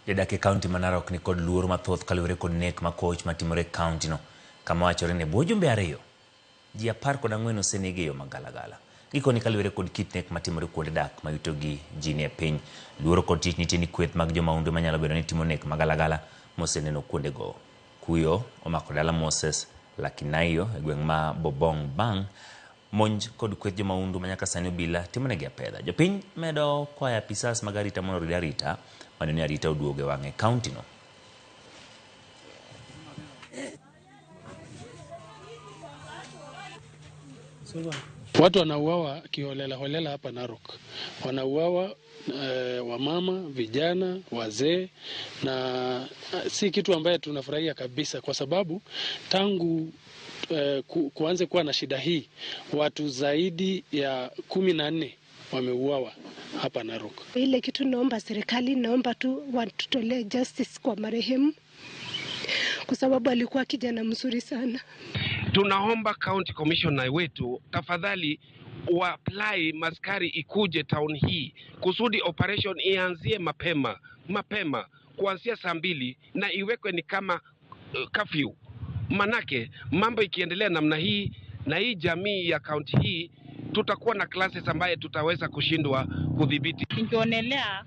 Jodake kaunti ma Narok ni kod luoro mathoth kaluwore kod nek ma koch matimore kaunti no. Kama wachore ne bwo jumbe ariyo, ji 14 osenegi e yo magalagala. Gikoni kaluwore kod kit nek matimore kuonde dak ma yutogi ji nie piny. Luoro kod tich nitie ni kweth mag jomaundu manyalo bedo ni timo nek magalagala moseneno kuonde go. Kuyo omako dala Moses Lakinayo e gweng' ma Bobong Bang. Monj kod kweth jomaundu manyaka sani obila timonegi apedha. Jopiny medo kwayo apisas mag arita mondo orid arita maneno ni arita oduoge wang'e kaunti no. Watu wanauawa kiholela holela hapa Narok. Wanauawa wamama, vijana, wazee, na si kitu ambaye tunafurahia kabisa kwa sababu tangu kuanze kuwa na shida hii watu zaidi ya 14 wameuawa hapa Narok. Ile kitu naomba serikali, naomba tu watutolee justice kwa marehemu kwa sababu alikuwa kijana mzuri sana. Tunaomba county commissioner wetu tafadhali apply maskari ikuje town hii kusudi operation ianzie mapema kuanzia saa 2 na iwekwe ni kama curfew. Manake mambo ikiendelea namna hii na hii jamii ya county hii tutakuwa na classes ambaye tutaweza kushindwa kudhibiti. Ningeonelea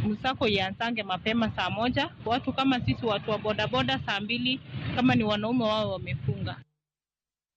msako ianzange mapema saa 1, watu kama sisi watu wa bodaboda saa 2, kama ni wanaume wao wamefunga.